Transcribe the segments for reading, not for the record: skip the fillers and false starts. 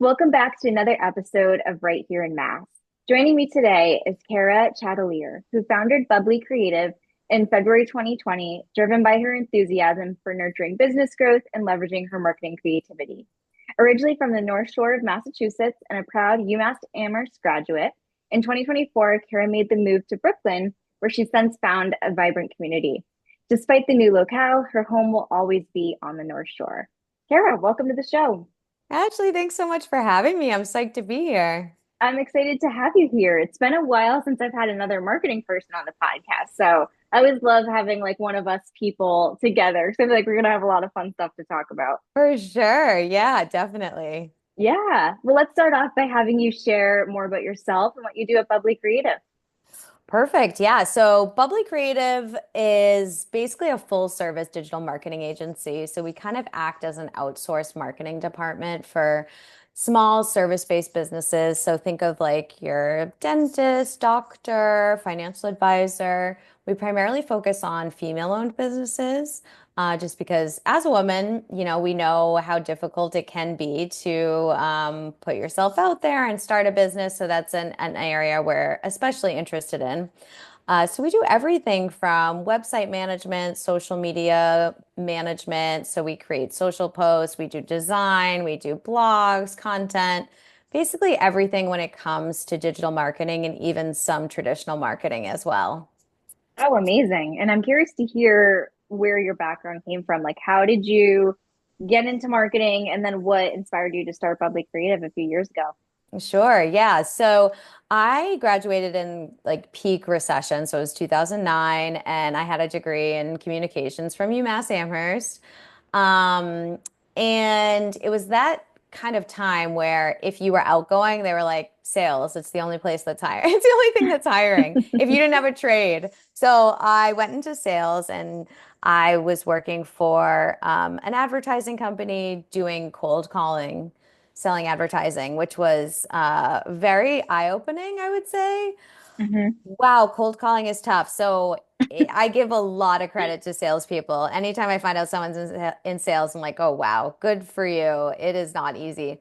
Welcome back to another episode of Right Here in Mass. Joining me today is Cara Chatellier, who founded Bubbly Creative in February 2020, driven by her enthusiasm for nurturing business growth and leveraging her marketing creativity. Originally from the North Shore of Massachusetts and a proud UMass Amherst graduate, in 2024, Cara made the move to Brooklyn, where she's since found a vibrant community. Despite the new locale, her home will always be on the North Shore. Cara, welcome to the show. Ashley, thanks so much for having me. I'm psyched to be here. I'm excited to have you here. It's been a while since I've had another marketing person on the podcast. So I always love having like one of us people together. So I feel like we're going to have a lot of fun stuff to talk about. For sure. Yeah, definitely. Yeah. Well, let's start off by having you share more about yourself and what you do at Bubbly Creative. Perfect. Yeah. So Bubbly Creative is basically a full service digital marketing agency. So we kind of act as an outsourced marketing department for small service-based businesses. So think of like your dentist, doctor, financial advisor. We primarily focus on female-owned businesses. Just because as a woman, we know how difficult it can be to put yourself out there and start a business. So that's an area we're especially interested in. So we do everything from website management, social media management. So we create social posts, we do design, we do blogs, content, basically everything when it comes to digital marketing and even some traditional marketing as well. Oh, amazing. And I'm curious to hear where your background came from. Like, how did you get into marketing? And then what inspired you to start Bubbly Creative a few years ago? Sure, yeah. So I graduated in like peak recession. So it was 2009, and I had a degree in communications from UMass Amherst. Um, and it was that kind of time where if you were outgoing, they were like, sales, it's the only place that's hiring. It's the only thing that's hiring if you didn't have a trade. So I went into sales and I was working for an advertising company doing cold calling, selling advertising, which was very eye-opening, I would say. Hmm. Wow, cold calling is tough. So I give a lot of credit to salespeople. Anytime I find out someone's in sales, I'm like, oh, wow, good for you. It is not easy.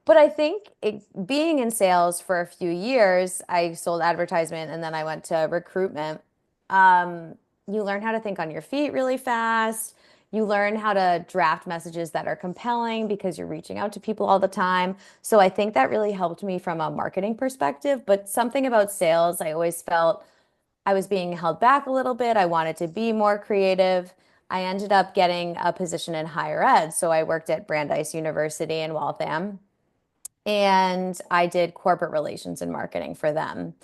But I think being in sales for a few years, I sold advertisement and then I went to recruitment. Um, you learn how to think on your feet really fast. You learn how to draft messages that are compelling because you're reaching out to people all the time. So I think that really helped me from a marketing perspective. But something about sales, I always felt I was being held back a little bit. I wanted to be more creative. I ended up getting a position in higher ed. So I worked at Brandeis University in Waltham and I did corporate relations and marketing for them.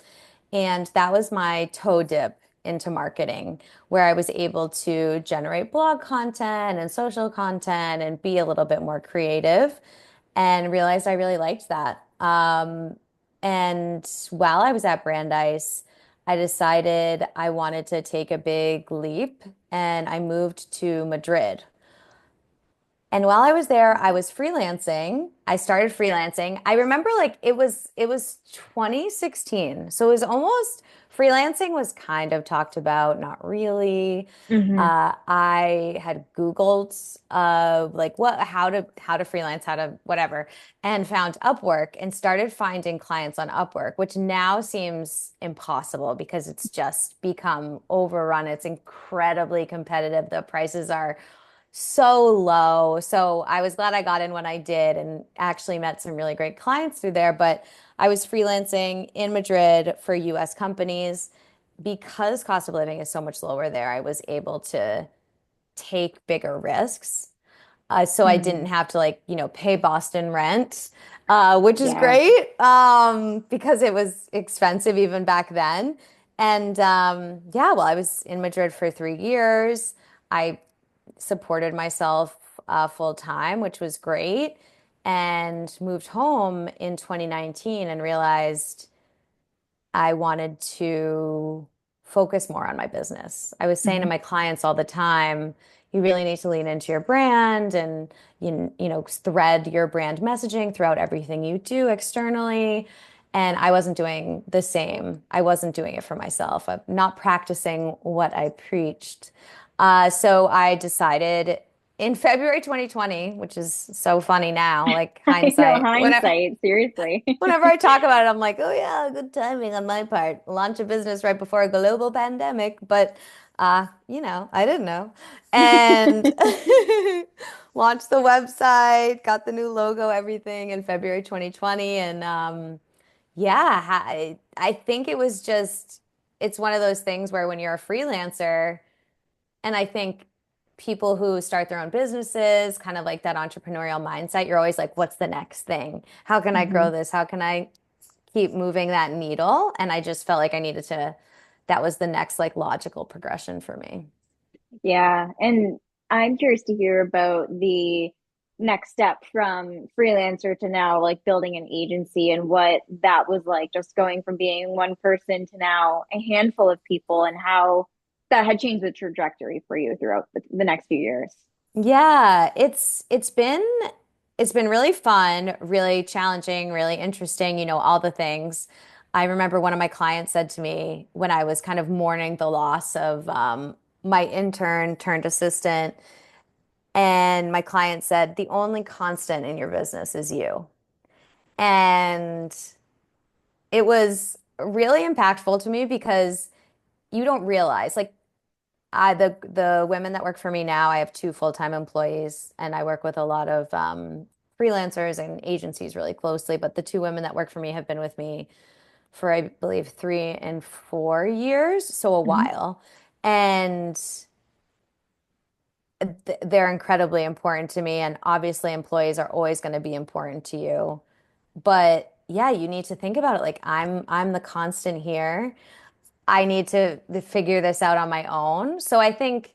And that was my toe dip into marketing, where I was able to generate blog content and social content and be a little bit more creative and realized I really liked that. And while I was at Brandeis, I decided I wanted to take a big leap and I moved to Madrid. And while I was there, I was freelancing. I started freelancing. I remember like it was 2016. So it was almost freelancing was kind of talked about, not really. Hmm. I had Googled like what how to freelance, how to whatever, and found Upwork and started finding clients on Upwork, which now seems impossible because it's just become overrun. It's incredibly competitive. The prices are so low. So I was glad I got in when I did and actually met some really great clients through there. But I was freelancing in Madrid for US companies. Because cost of living is so much lower there, I was able to take bigger risks. So I didn't Hmm. have to like, pay Boston rent, which is Yeah. great because it was expensive even back then. And yeah, well, I was in Madrid for 3 years. I supported myself full time, which was great, and moved home in 2019 and realized I wanted to focus more on my business. I was saying to Hmm. my clients all the time, you really need to lean into your brand and thread your brand messaging throughout everything you do externally. And I wasn't doing the same. I wasn't doing it for myself. I'm not practicing what I preached. So I decided in February 2020, which is so funny now, like I know, hindsight. hindsight, seriously. Whenever I talk about it, I'm like, oh yeah, good timing on my part. Launch a business right before a global pandemic, but I didn't know. And launched the website, got the new logo, everything in February 2020. And yeah, I think it was just, it's one of those things where when you're a freelancer, and I think people who start their own businesses, kind of like that entrepreneurial mindset, you're always like, what's the next thing? How can I hmm grow this? How can I keep moving that needle? And I just felt like that was the next like logical progression for me. Yeah. And I'm curious to hear about the next step from freelancer to now like building an agency and what that was like, just going from being one person to now a handful of people and how that had changed the trajectory for you throughout the next few years. Yeah, it's been really fun, really challenging, really interesting, all the things. I remember one of my clients said to me when I was kind of mourning the loss of my intern turned assistant, and my client said, the only constant in your business is you. And it was really impactful to me because you don't realize, like, the women that work for me now, I have two full-time employees, and I work with a lot of freelancers and agencies really closely. But the two women that work for me have been with me for, I believe, 3 and 4 years, so a Mhm. while. And they're incredibly important to me. And obviously, employees are always going to be important to you. But yeah, you need to think about it like I'm the constant here. I need to figure this out on my own. So I think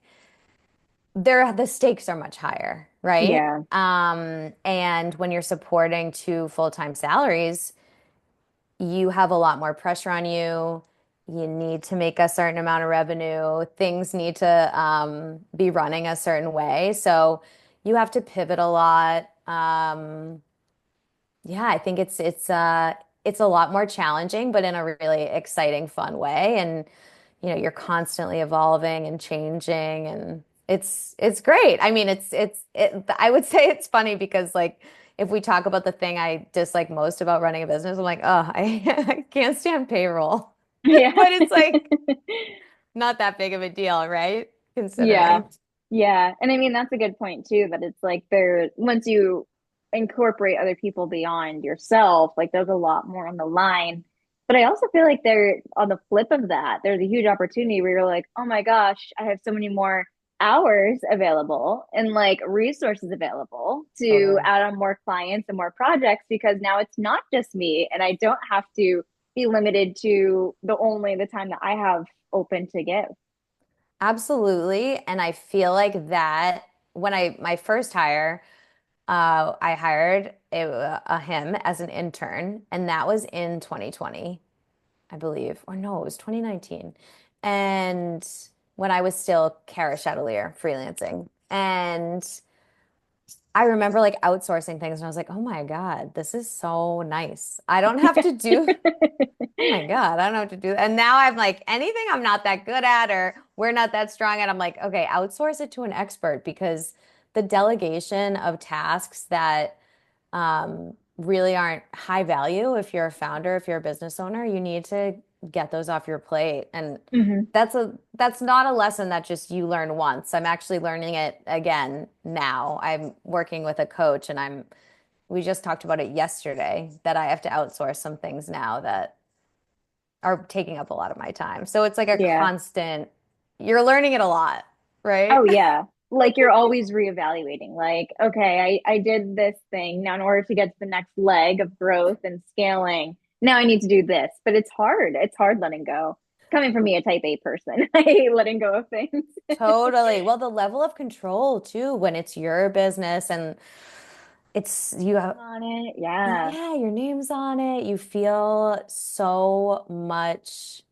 the stakes are much higher, right? Yeah. And when you're supporting two full-time salaries, you have a lot more pressure on you. You need to make a certain amount of revenue. Things need to be running a certain way. So you have to pivot a lot. Yeah, I think it's a lot more challenging, but in a really exciting, fun way. And you're constantly evolving and changing, and it's great. I mean, I would say it's funny because like if we talk about the thing I dislike most about running a business, I'm like, oh, I can't stand payroll. Yeah. But it's like not that big of a deal, right? Yeah. Considering. Yeah. And I mean, that's a good point too, that it's like there, once you incorporate other people beyond yourself, like there's a lot more on the line. But I also feel like there, on the flip of that, there's a huge opportunity where you're like, oh my gosh, I have so many more hours available and like resources available to Totally. add on more clients and more projects because now it's not just me and I don't have to be limited to the time that I have open to give. Absolutely. And I feel like that when my first hire, I hired him as an intern, and that was in 2020, I believe. Or no, it was 2019. And when I was still Cara Chatellier freelancing. And I remember like outsourcing things, and I was like, oh my God, this is so nice. I don't have to do Oh my God, I don't know what to do. And now I'm like, anything I'm not that good at or we're not that strong at, I'm like, okay, outsource it to an expert because the delegation of tasks that really aren't high value, if you're a founder, if you're a business owner, you need to get those off your plate. And hmm that's not a lesson that just you learn once. I'm actually learning it again now. I'm working with a coach, and we just talked about it yesterday that I have to outsource some things now that are taking up a lot of my time. So it's like a Yeah. constant, you're learning it a lot, right? Oh yeah. Like you're always reevaluating. Like, okay, I did this thing. Now in order to get to the next leg of growth and scaling, now I need to do this. But it's hard. It's hard letting go. Coming from me, a type A person. I hate letting go of things. Totally. Well, the level of control too, when it's your business and it's you have, On it. Yeah. yeah, your name's on it. You feel so much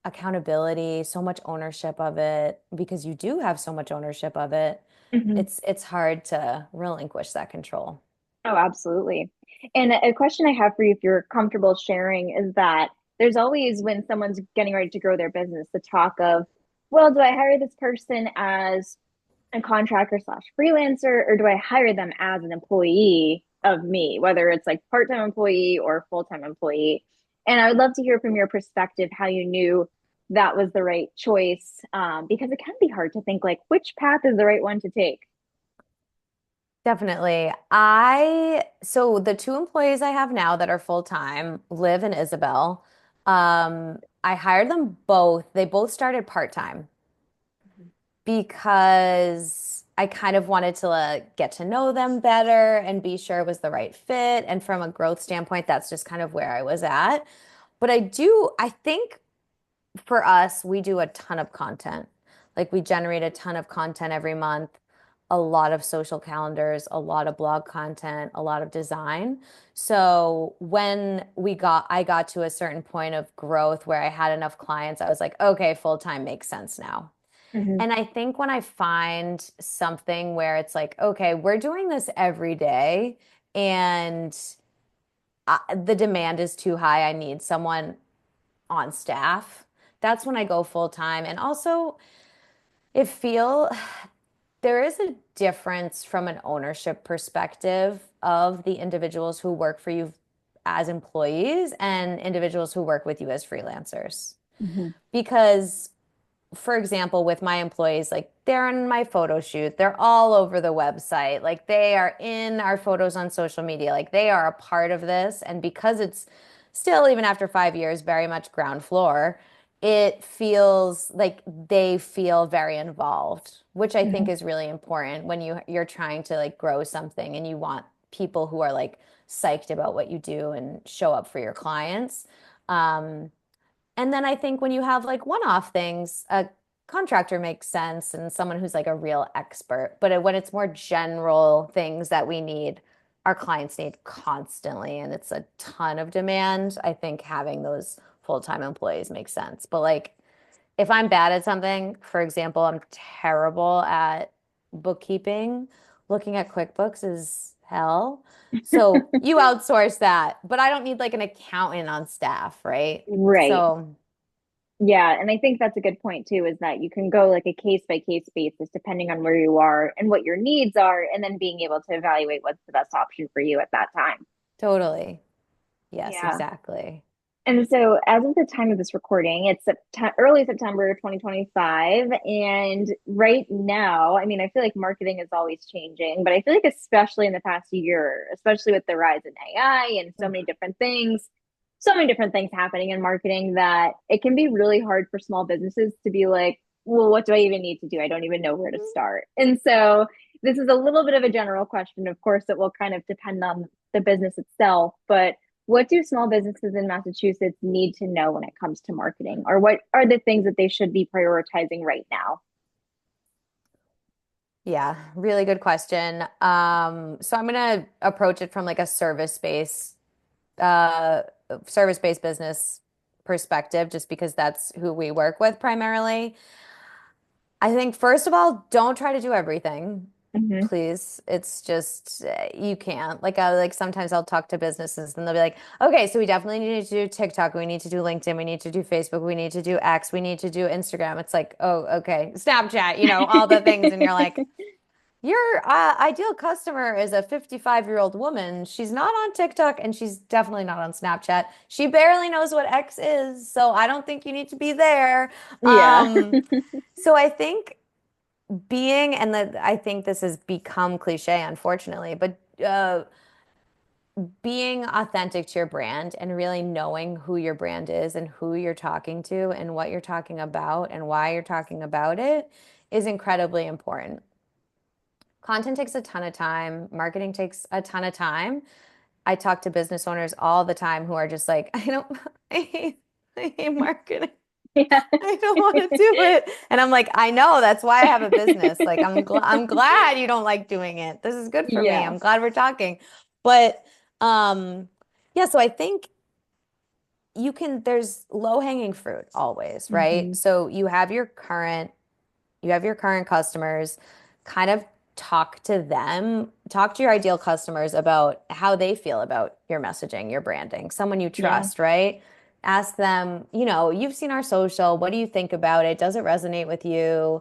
accountability, so much ownership of it because you do have so much ownership of it. hmm It's hard to relinquish that control. Oh, absolutely. And a question I have for you, if you're comfortable sharing, is that there's always when someone's getting ready to grow their business, the talk of, well, do I hire this person as a contractor slash freelancer, or do I hire them as an employee of me, whether it's like part-time employee or full-time employee? And I would love to hear from your perspective how you knew that was the right choice, because it can be hard to think like which path is the right one to take. Definitely. So the two employees I have now that are full time, Liv and Isabel, I hired them both. They both started part time because I kind of wanted to get to know them better and be sure it was the right fit. And from a growth standpoint, that's just kind of where I was at. But I think for us, we do a ton of content. Like we generate a ton of content every month, a lot of social calendars, a lot of blog content, a lot of design. So when I got to a certain point of growth where I had enough clients, I was like, okay, full time makes sense now. Mm-hmm. And I think when I find something where it's like, okay, we're doing this every day and the demand is too high, I need someone on staff. That's when I go full time. And also, it feel there is a difference from an ownership perspective of the individuals who work for you as employees and individuals who work with you as freelancers. Mm-hmm. Because for example, with my employees, like they're in my photo shoot, they're all over the website, like they are in our photos on social media, like they are a part of this. And because it's still, even after 5 years, very much ground floor, it feels like they feel very involved, which I think Mm-hmm. is really important when you're trying to like grow something and you want people who are like psyched about what you do and show up for your clients. Um, and then I think when you have like one-off things, a contractor makes sense and someone who's like a real expert. But when it's more general things that we need, our clients need constantly, and it's a ton of demand, I think having those full-time employees makes sense. But like if I'm bad at something, for example, I'm terrible at bookkeeping. Looking at QuickBooks is hell. So you outsource that, but I don't need like an accountant on staff, right? Right. So Yeah, and I think that's a good point too, is that you can go like a case by case basis depending on where you are and what your needs are, and then being able to evaluate what's the best option for you at that time. totally. Yes, Yeah. exactly. And so, as of the time of this recording, it's early September 2025. And right now, I mean, I feel like marketing is always changing, but I feel like, especially in the past year, especially with the rise in AI and so many different things happening in marketing, that it can be really hard for small businesses to be like, well, what do I even need to do? I don't even know where to start. And so, this is a little bit of a general question. Of course, it will kind of depend on the business itself, but what do small businesses in Massachusetts need to know when it comes to marketing? Or what are the things that they should be prioritizing right now? Yeah, really good question. So I'm gonna approach it from like a uh, service-based business perspective, just because that's who we work with primarily. I think first of all, don't try to do everything, Mm-hmm. please. It's just you can't. Like sometimes I'll talk to businesses and they'll be like, "Okay, so we definitely need to do TikTok, we need to do LinkedIn, we need to do Facebook, we need to do X, we need to do Instagram." It's like, "Oh, okay. Snapchat, all the things." And you're like, "Your ideal customer is a 55-year-old woman. She's not on TikTok and she's definitely not on Snapchat. She barely knows what X is, so I don't think you need to be there." Yeah. Um, so I think I think this has become cliche, unfortunately, but being authentic to your brand and really knowing who your brand is and who you're talking to and what you're talking about and why you're talking about it is incredibly important. Content takes a ton of time, marketing takes a ton of time. I talk to business owners all the time who are just like, I hate marketing. Yeah. I don't want to do it. And I'm like, I know, that's why I have a business. Like I'm glad you don't like doing it. This is good for me. Yeah. I'm glad we're talking. But um yeah, so I think there's low-hanging fruit always, right? Mm-hmm. So you have your current customers, kind of talk to your ideal customers about how they feel about your messaging, your branding, someone you Yeah. trust, right? Ask them, you've seen our social, what do you think about it? Does it resonate with you?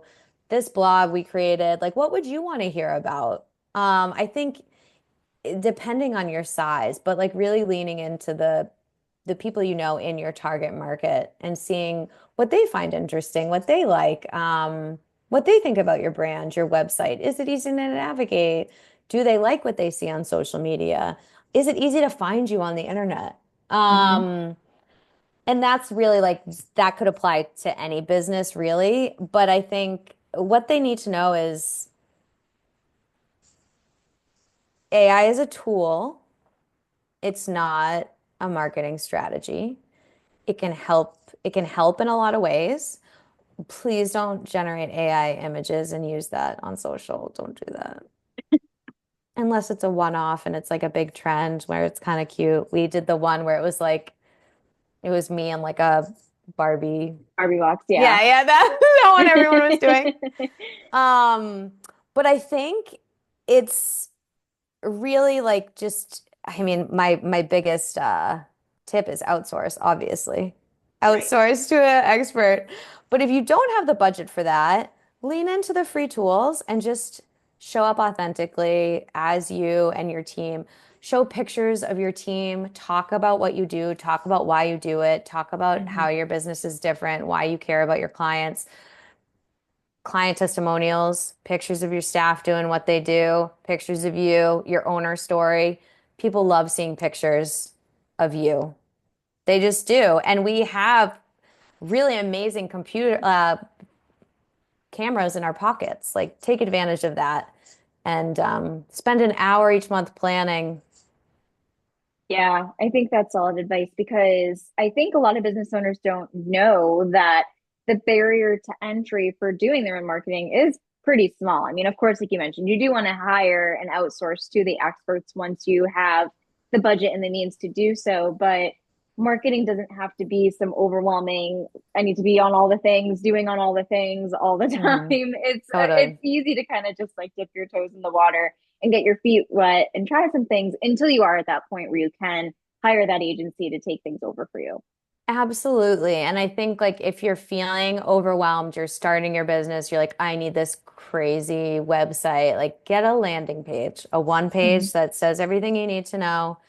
this blog we created, like what would you want to hear about? I think depending on your size, but like really leaning into the people you know in your target market and seeing what they find interesting, what they like, what they think about your brand, your website. Is it easy to navigate? Do they like what they see on social media? Is it easy to find you on the internet? Hmm. And that's really like that could apply to any business, really. But I think what they need to know is AI is a tool. It's not a marketing strategy. It can help in a lot of ways. Please don't generate AI images and use that on social. Don't do that. Unless it's a one-off and it's like a big trend where it's kind of cute. We did the one where it was like it was me and like a Barbie. Barbie box, yeah. Yeah, yeah, that that one everyone was doing. Um, but I think it's really like just I mean my biggest tip is outsource, obviously. Right. Outsource to an expert. But if you don't have the budget for that, lean into the free tools and just show up authentically as you and your team. Show pictures of your team, talk about what you do, talk about why you do it, talk about Hmm. how your business is different, why you care about your clients, client testimonials, pictures of your staff doing what they do, pictures of you, your owner story. People love seeing pictures of you. They just do. And we have really amazing computer cameras in our pockets. Like take advantage of that and spend an hour each month planning. Yeah, I think that's solid advice because I think a lot of business owners don't know that the barrier to entry for doing their own marketing is pretty small. I mean, of course, like you mentioned, you do want to hire and outsource to the experts once you have the budget and the means to do so, but marketing doesn't have to be some overwhelming, I need to be on all the things, doing on all the things all the time. Mhm. It's Totally. easy to kind of just like dip your toes in the water and get your feet wet and try some things until you are at that point where you can hire that agency to take things over for you. Absolutely. And I think like if you're feeling overwhelmed, you're starting your business, you're like, I need this crazy website, like get a landing page, a one Mhm. page that says everything you need to know.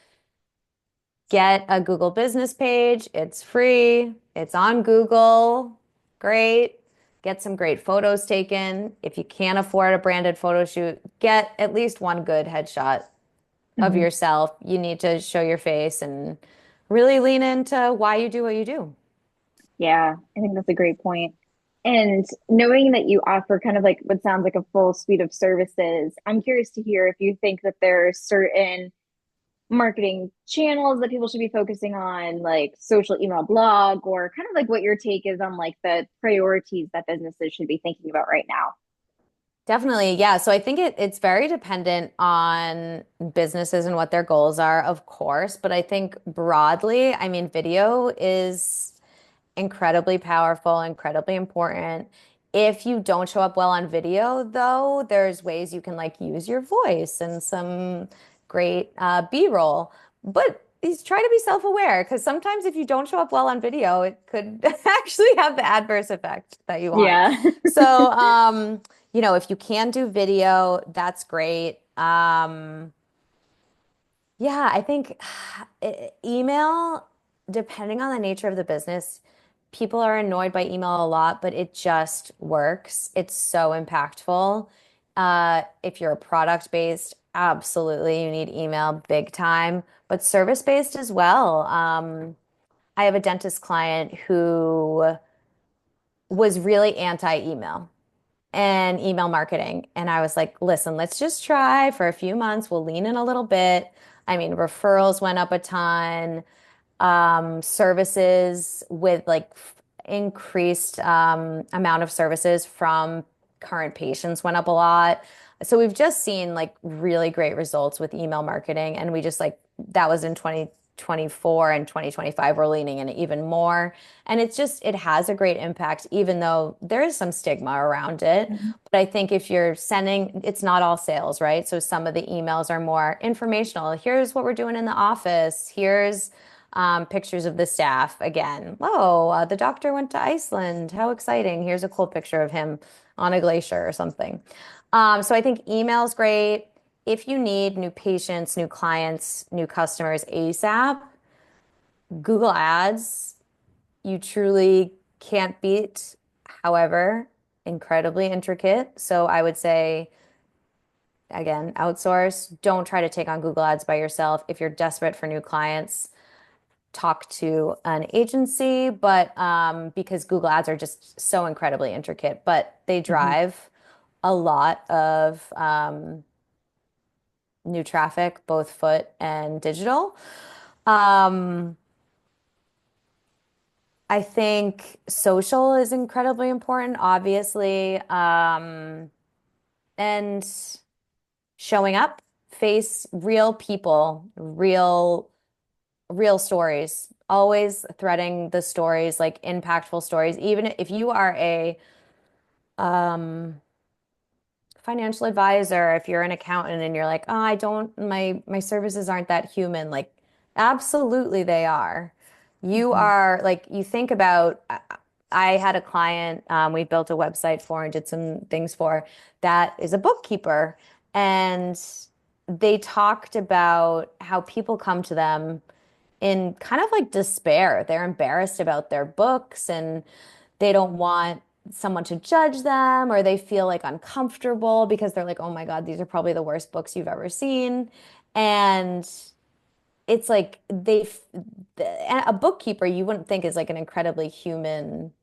Get a Google business page. It's free. It's on Google. Great. Get some great photos taken. If you can't afford a branded photo shoot, get at least one good headshot of Mhm. yourself. You need to show your face and really lean into why you do what you do. Yeah, I think that's a great point. And knowing that you offer kind of like what sounds like a full suite of services, I'm curious to hear if you think that there are certain marketing channels that people should be focusing on, like social email blog, or kind of like what your take is on like the priorities that businesses should be thinking about right now. Definitely. Yeah. So I think it's very dependent on businesses and what their goals are, of course. But I think broadly, I mean, video is incredibly powerful, incredibly important. If you don't show up well on video, though, there's ways you can like use your voice and some great B-roll. But try to be self-aware because sometimes if you don't show up well on video, it could actually have the adverse effect that you want. Yeah. So, if you can do video, that's great. Yeah, I think email, depending on the nature of the business, people are annoyed by email a lot, but it just works. It's so impactful. If you're product based, absolutely, you need email big time, but service based as well. I have a dentist client who was really anti-email and email marketing. And I was like, listen, let's just try for a few months. We'll lean in a little bit. I mean, referrals went up a ton. Services with like increased amount of services from current patients went up a lot. So we've just seen like really great results with email marketing. And we just like that was in 2024 and 2025, we're leaning in even more. And it has a great impact, even though there is some stigma around it. Mhm. But I think if you're sending, it's not all sales, right? So some of the emails are more informational. Here's what we're doing in the office. Here's pictures of the staff again. Oh, the doctor went to Iceland. How exciting. Here's a cool picture of him on a glacier or something. So I think email's great. If you need new patients, new clients, new customers ASAP, Google Ads, you truly can't beat. However, incredibly intricate. So I would say, again, outsource. Don't try to take on Google Ads by yourself. If you're desperate for new clients, talk to an agency, but because Google Ads are just so incredibly intricate, but they Hmm. drive a lot of new traffic, both foot and digital. Um, I think social is incredibly important, obviously, and showing up, face real people, real stories, always threading the stories, like impactful stories. Even if you are a um, financial advisor, if you're an accountant and you're like, oh, I don't, my services aren't that human, like absolutely they are. You Hmm. are like, you think about, I had a client we built a website for and did some things for that is a bookkeeper. And they talked about how people come to them in kind of like despair. They're embarrassed about their books and they don't want someone to judge them or they feel like uncomfortable because they're like, oh my God, these are probably the worst books you've ever seen. And it's like a bookkeeper you wouldn't think is like an incredibly human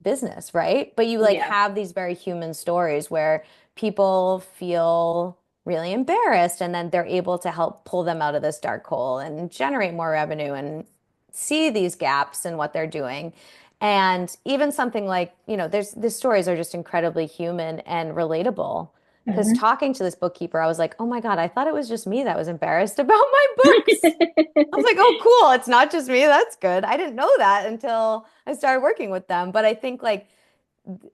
business, right? But you like Yeah. have these very human stories where people feel really embarrassed and then they're able to help pull them out of this dark hole and generate more revenue and see these gaps in what they're doing. And even something like, there's these stories are just incredibly human and relatable. Because Hmm. talking to this bookkeeper, I was like, oh my God, I thought it was just me that was embarrassed about my books. I was like, oh, cool. It's not just me. That's good. I didn't know that until I started working with them. But I think like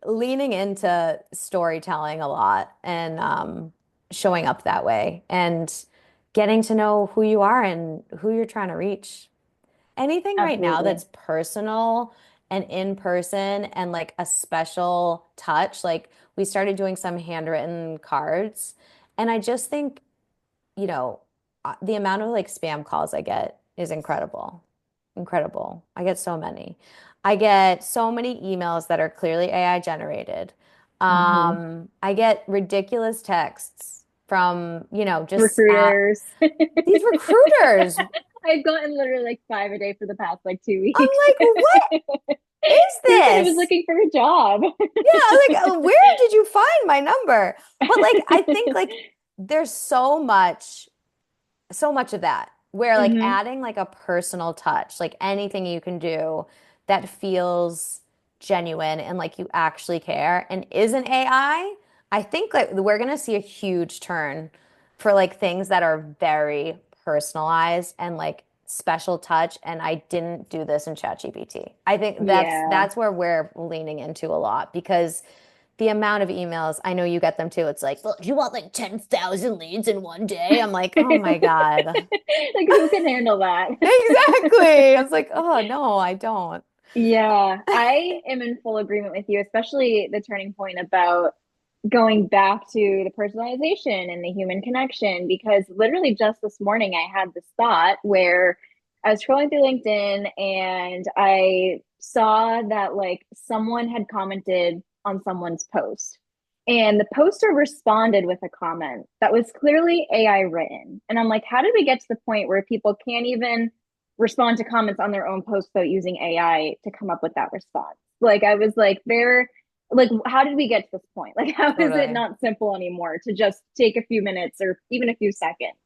leaning into storytelling a lot and showing up that way and getting to know who you are and who you're trying to reach. Anything right now Absolutely. that's personal and in person and like a special touch. Like we started doing some handwritten cards. And I just think the amount of like spam calls I get is incredible. Incredible. I get so many. I get so many emails that are clearly AI generated. Hmm. I get ridiculous texts from, just Recruiters. these recruiters. I'm I've gotten literally like five a day for the past like 2 weeks. like, what is Who said I was this? looking for a job? Yeah, I was like, where did you find my number? But like, I think like there's so much of that where like Hmm. adding like a personal touch, like anything you can do that feels genuine and like you actually care and isn't I think like we're gonna see a huge turn for like things that are very personalized and like special touch. And I didn't do this in ChatGPT. I think that's Yeah. that's where we're leaning into a lot because the amount of emails, I know you get them too. It's like, well, do you want like 10,000 leads in one day? I'm like, oh my God. Like who can handle that? Exactly. I was like, oh no, I don't. Yeah, I am in full agreement with you, especially the turning point about going back to the personalization and the human connection. Because literally just this morning, I had this thought where I was scrolling through LinkedIn and I saw that like someone had commented on someone's post. And the poster responded with a comment that was clearly AI written. And I'm like, how did we get to the point where people can't even respond to comments on their own posts without using AI to come up with that response? Like, I was like, like, how did we get to this point? Like, how is it Totally. not simple anymore to just take a few minutes or even a few seconds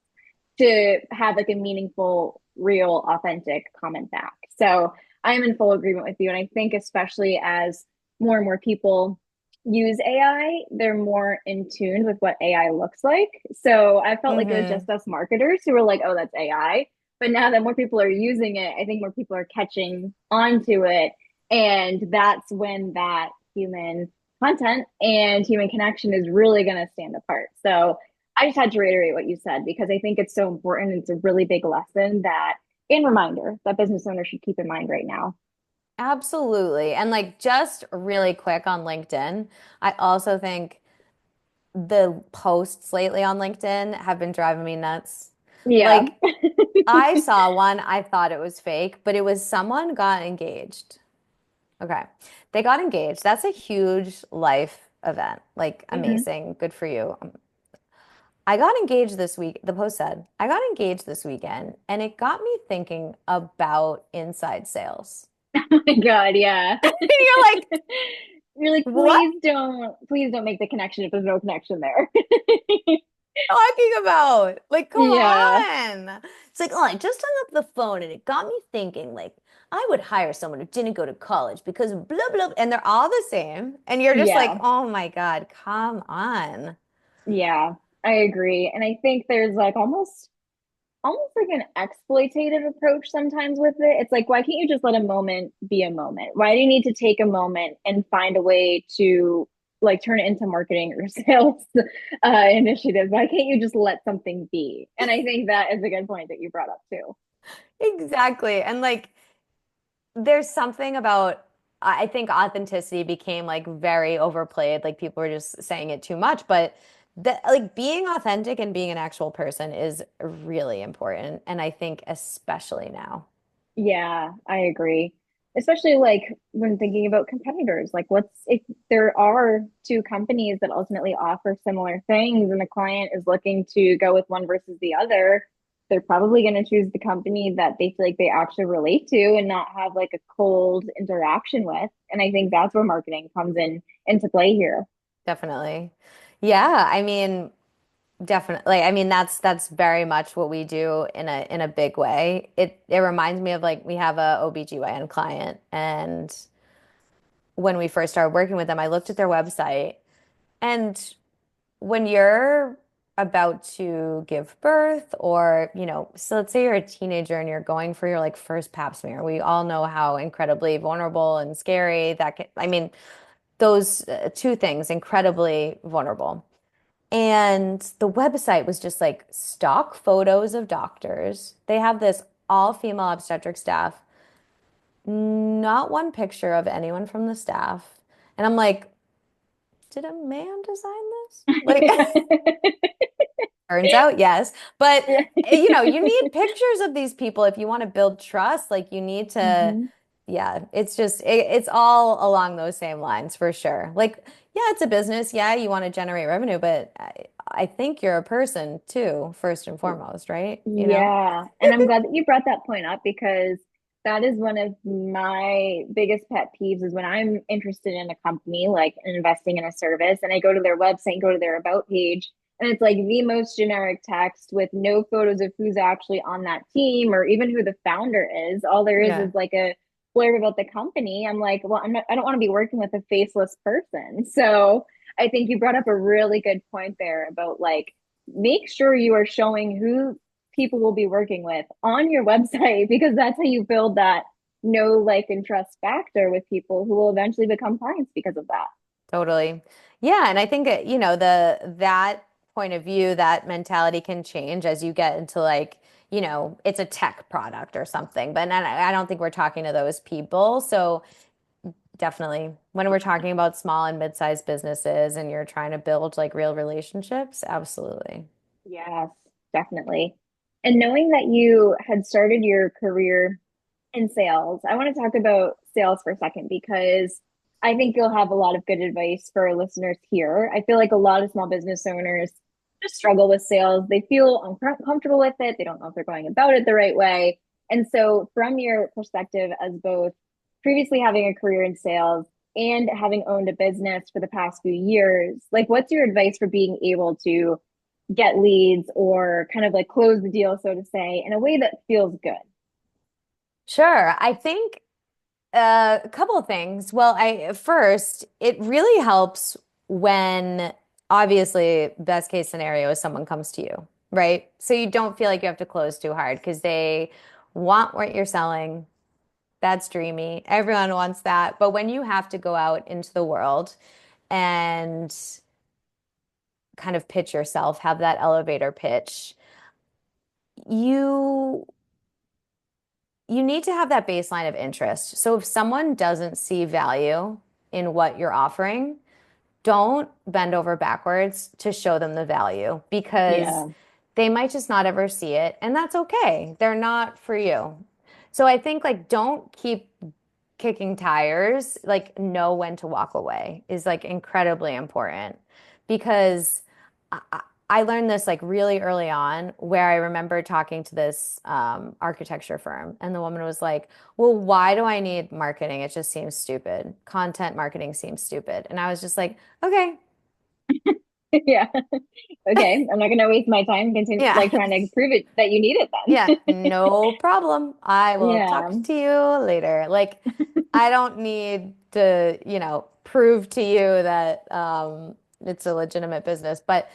to have like a meaningful, real, authentic comment back? So I am in full agreement with you. And I think, especially as more and more people use AI, they're more in tune with what AI looks like. So I felt like it was Hmm. just us marketers who were like, oh, that's AI. But now that more people are using it, I think more people are catching onto it. And that's when that human content and human connection is really going to stand apart. So I just had to reiterate what you said because I think it's so important. It's a really big lesson that and reminder that business owners should keep in mind right now. Absolutely. And like just really quick on LinkedIn, I also think the posts lately on LinkedIn have been driving me nuts. Yeah. Like I saw one, I thought it was fake, but it was someone got engaged. Okay. They got engaged. That's a huge life event. Like Hmm. amazing. Good for you. I got engaged this week. The post said, I got engaged this weekend, and it got me thinking about inside sales. Oh my God, yeah. And you're like, You're like, what please don't make the connection if there's no connection there. are you talking about? Like, come Yeah, on. It's like, oh, I just hung up the phone and it got me thinking, like, I would hire someone who didn't go to college because blah, blah, and they're all the same. And you're just like, yeah, oh my God, come on. yeah. I agree. And I think there's like almost like an exploitative approach sometimes with it. It's like, why can't you just let a moment be a moment? Why do you need to take a moment and find a way to like turn it into marketing or sales initiatives? Why can't you just let something be? And I think that is a good point that you brought up too. Exactly. And like, there's something about I think authenticity became like very overplayed. Like people were just saying it too much, but that like being authentic and being an actual person is really important. And I think especially now. Yeah, I agree. Especially like when thinking about competitors, like what's if there are two companies that ultimately offer similar things and the client is looking to go with one versus the other, they're probably going to choose the company that they feel like they actually relate to and not have like a cold interaction with. And I think that's where marketing comes in into play here. Definitely. Yeah, I mean, definitely. I mean, that's very much what we do in a big way. It reminds me of like we have a OBGYN client and when we first started working with them, I looked at their website and when you're about to give birth or, so let's say you're a teenager and you're going for your like first pap smear. We all know how incredibly vulnerable and scary that can, I mean, those two things, incredibly vulnerable. And the website was just like stock photos of doctors. They have this all female obstetric staff, not one picture of anyone from the staff. And I'm like, did a man design this? Like, turns out, yes. But Yeah. you need pictures of these people if you want to build trust. Like you need to, Hmm. yeah, it's just it's all along those same lines for sure. Like, yeah, it's a business. Yeah, you want to generate revenue, but I think you're a person too, first and foremost, right? You know? Yeah. And I'm glad that you brought that point up because that is one of my biggest pet peeves is when I'm interested in a company, like investing in a service, and I go to their website, go to their about page, and it's like the most generic text with no photos of who's actually on that team or even who the founder is. All there Yeah, is like a blurb about the company. I'm like, well, I don't want to be working with a faceless person. So I think you brought up a really good point there about like make sure you are showing who people will be working with on your website because that's how you build that know, like, and trust factor with people who will eventually become clients because of that. totally. Yeah, and I think that point of view, that mentality can change as you get into like, it's a tech product or something. But I don't think we're talking to those people. So definitely, when we're talking about small and mid-sized businesses and you're trying to build like real relationships, absolutely. Yes, definitely. And knowing that you had started your career in sales, I want to talk about sales for a second because I think you'll have a lot of good advice for our listeners here. I feel like a lot of small business owners just struggle with sales. They feel uncomfortable with it. They don't know if they're going about it the right way. And so, from your perspective, as both previously having a career in sales and having owned a business for the past few years, like what's your advice for being able to get leads or kind of like close the deal, so to say, in a way that feels good? Sure. I think a couple of things. Well, I first, it really helps when obviously best case scenario is someone comes to you, right? So you don't feel like you have to close too hard because they want what you're selling. That's dreamy. Everyone wants that. But when you have to go out into the world and kind of pitch yourself, have that elevator pitch, you you need to have that baseline of interest. So if someone doesn't see value in what you're offering, don't bend over backwards to show them the value because Yeah. they might just not ever see it, and that's okay. They're not for you. So I think like don't keep kicking tires, like know when to walk away is like incredibly important because I, I learned this like really early on where I remember talking to this architecture firm and the woman was like, well, why do I need marketing? It just seems stupid. Content marketing seems stupid. And I was just like, okay, Yeah. Okay. I'm not gonna waste my time continue yeah. like trying to prove it that you need it Yeah, then. no problem. I will Yeah. talk to you later. Like, I don't need to, prove to you that it's a legitimate business, but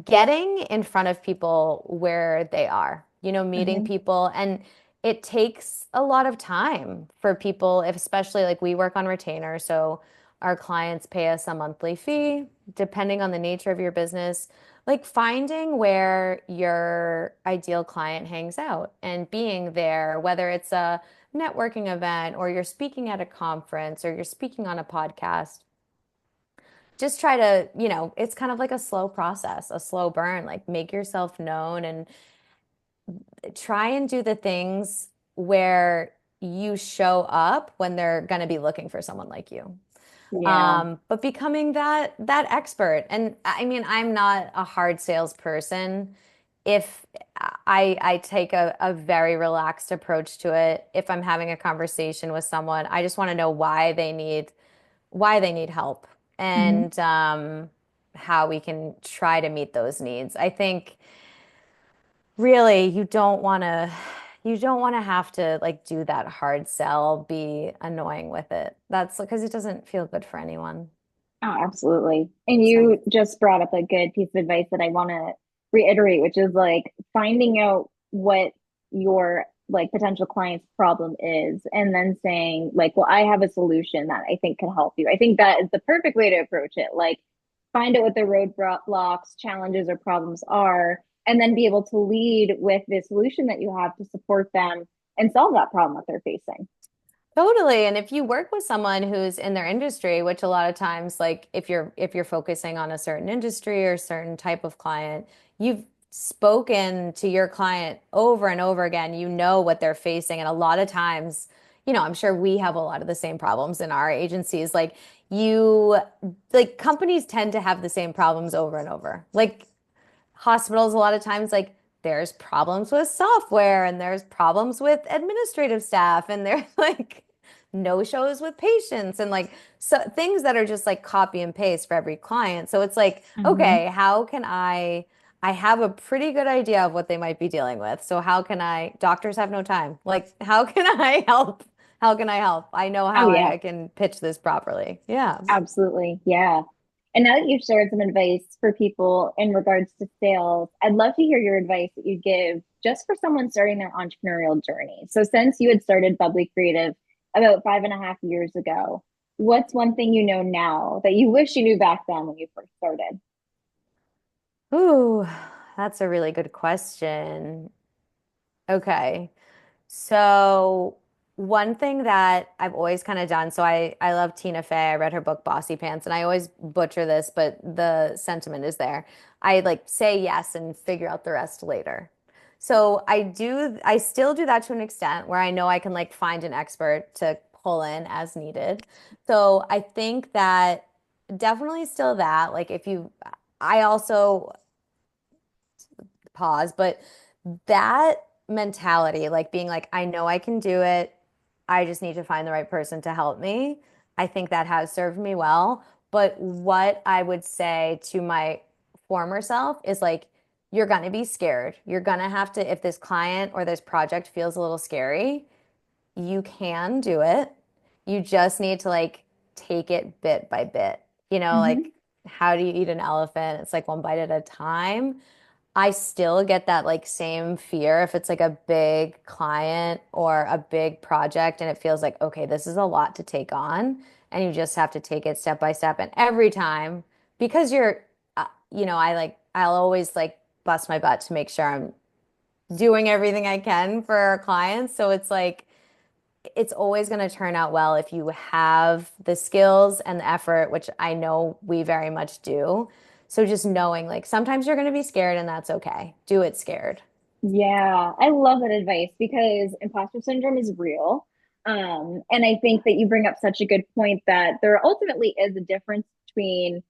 getting in front of people where they are, meeting Hmm. people, and it takes a lot of time for people, if, especially like we work on retainer, so our clients pay us a monthly fee, depending on the nature of your business like finding where your ideal client hangs out and being there, whether it's a networking event or you're speaking at a conference or you're speaking on a podcast, just try to, it's kind of like a slow process, a slow burn, like make yourself known and try and do the things where you show up when they're going to be looking for someone like you. Yeah. But becoming that expert. And I mean, I'm not a hard salesperson. If I take a very relaxed approach to it, if I'm having a conversation with someone, I just want to know why they need help Hmm. and how we can try to meet those needs. I think really you don't want to have to like do that hard sell, be annoying with it. That's because it doesn't feel good for anyone. Oh, absolutely. And So, you just brought up a good piece of advice that I want to reiterate, which is like finding out what your like potential client's problem is and then saying like, well, I have a solution that I think can help you. I think that is the perfect way to approach it. Like find out what the roadblocks, challenges, or problems are, and then be able to lead with the solution that you have to support them and solve that problem that they're facing. totally. And if you work with someone who's in their industry, which a lot of times, like if you're focusing on a certain industry or certain type of client, you've spoken to your client over and over again. You know what they're facing. And a lot of times, I'm sure we have a lot of the same problems in our agencies. You, like companies tend to have the same problems over and over. Like hospitals a lot of times like there's problems with software and there's problems with administrative staff and there's like no shows with patients and like so things that are just like copy and paste for every client. So it's like, Hmm. okay, how can I have a pretty good idea of what they might be dealing with. So how can doctors have no time. Like how can I help? How can I help? I know Oh, how yeah. I can pitch this properly. Yeah. Absolutely. Yeah. And now that you've shared some advice for people in regards to sales, I'd love to hear your advice that you give just for someone starting their entrepreneurial journey. So, since you had started Bubbly Creative about 5.5 years ago, what's one thing you know now that you wish you knew back then when you first started? Ooh, that's a really good question. Okay. So one thing that I've always kind of done, so I love Tina Fey. I read her book Bossy Pants, and I always butcher this, but the sentiment is there. I like say yes and figure out the rest later. So I still do that to an extent where I know I can like find an expert to pull in as needed. So I think that definitely still that. Like I also pause, but that mentality, like being like, I know I can do it. I just need to find the right person to help me. I think that has served me well. But what I would say to my former self is like, you're going to be scared. You're going to have to, if this client or this project feels a little scary, you can do it. You just need to like take it bit by bit. Like Hmm. how do you eat an elephant? It's like one bite at a time. I still get that like same fear if it's like a big client or a big project and it feels like, okay, this is a lot to take on and you just have to take it step by step. And every time, because I'll always like bust my butt to make sure I'm doing everything I can for our clients. So it's like, it's always going to turn out well if you have the skills and the effort, which I know we very much do. So just knowing like sometimes you're going to be scared and that's okay. Do it scared. Yeah, I love that advice because imposter syndrome is real. And I think that you bring up such a good point that there ultimately is a difference between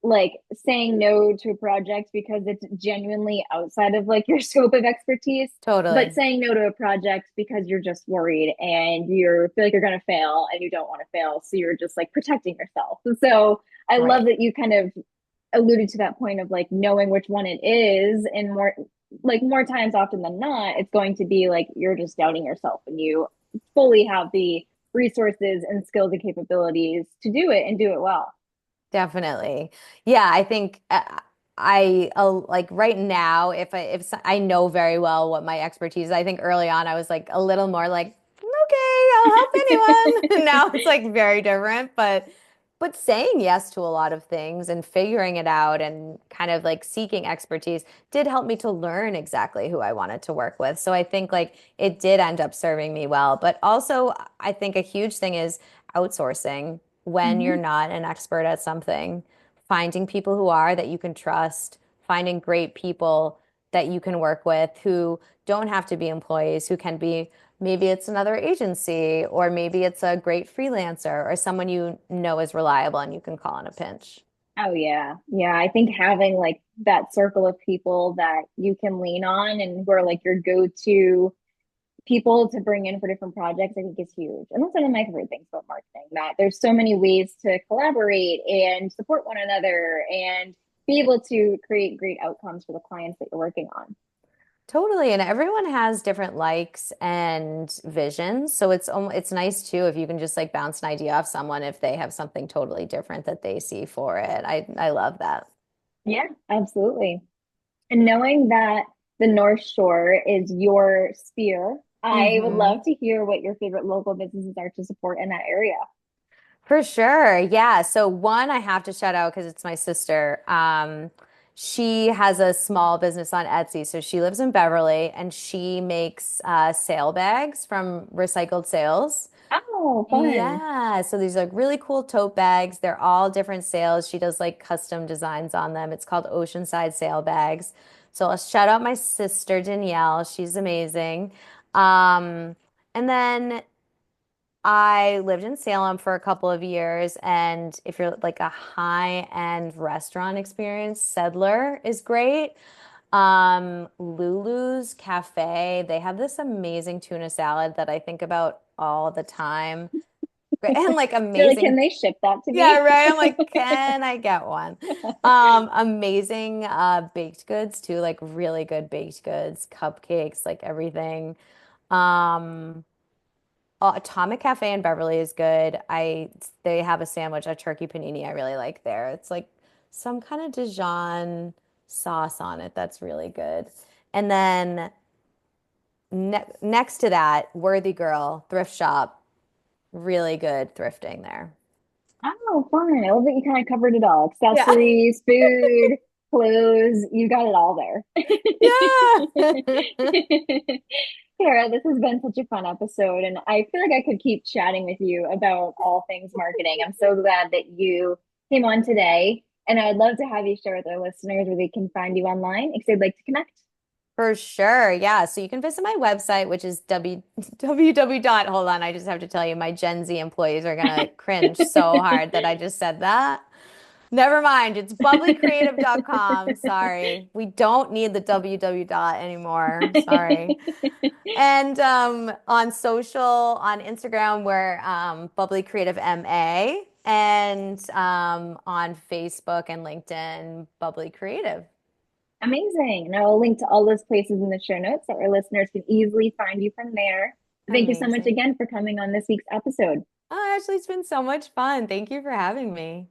like saying no to a project because it's genuinely outside of like your scope of expertise, but Totally. saying no to a project because you're just worried and you feel like you're going to fail and you don't want to fail. So you're just like protecting yourself. So I love Right. that you kind of alluded to that point of like knowing which one it is, and more times often than not it's going to be like you're just doubting yourself and you fully have the resources and skills and capabilities to do it and do it well. Definitely. Yeah, I think I like right now if I know very well what my expertise is. I think early on I was like a little more like, okay, I'll help anyone. Now it's like very different, but saying yes to a lot of things and figuring it out and kind of like seeking expertise did help me to learn exactly who I wanted to work with. So I think like it did end up serving me well. But also I think a huge thing is outsourcing when you're Mhm. not an expert at something, finding people who are that you can trust, finding great people that you can work with who don't have to be employees, who can be maybe it's another agency or maybe it's a great freelancer or someone you know is reliable and you can call in a pinch. Oh yeah. Yeah, I think having like that circle of people that you can lean on and who are like your go-to people to bring in for different projects, I think is huge. And that's one of my favorite things about marketing, that there's so many ways to collaborate and support one another and be able to create great outcomes for the clients that you're working on. Totally, and everyone has different likes and visions, so it's nice too if you can just like bounce an idea off someone if they have something totally different that they see for it. I love that. Yeah, absolutely. And knowing that the North Shore is your sphere, I would Hmm. love to hear what your favorite local businesses are to support in that area. For sure. Yeah. So one I have to shout out because it's my sister. She has a small business on Etsy. So she lives in Beverly and she makes sale bags from recycled sales. Oh, fun. Yeah. So these like really cool tote bags. They're all different sales. She does like custom designs on them. It's called Oceanside Sale Bags. So I'll shout out my sister Danielle. She's amazing. Um, and then I lived in Salem for a couple of years, and if you're like a high-end restaurant experience, Sedler is great. Lulu's Cafe, they have this amazing tuna salad that I think about all the time. And like You're like, can amazing. they ship that to Yeah, me? right. I'm like, can I get one? Amazing baked goods too, like really good baked goods, cupcakes, like everything. Um Atomic Cafe in Beverly is good. They have a sandwich, a turkey panini I really like there. It's like some kind of Dijon sauce on it that's really good. And then next to that, Worthy Girl thrift shop, really good thrifting there. Oh, fun. I love that you kind of covered it all. Yeah. Accessories, food, clothes, you got it all there. Yeah. Kara, this has been such a fun episode, and I feel like I could keep chatting with you about all things marketing. I'm so glad that you came on today, and I'd love to have you share with our listeners where they can find you online if they'd like to connect. For sure. Yeah. So you can visit my website, which is www dot, hold on, I just have to tell you, my Gen Z employees are gonna cringe so hard that I just said that. Never mind. It's bubblycreative.com. Sorry. We don't need the www dot anymore. Sorry. And on social, on Instagram, we're Bubbly Creative MA, and on Facebook and LinkedIn, Bubbly Creative. Amazing. And I will link to all those places in the show notes so our listeners can easily find you from there. Thank you so much Amazing. again for coming on this week's episode. Oh, Ashley, it's been so much fun. Thank you for having me.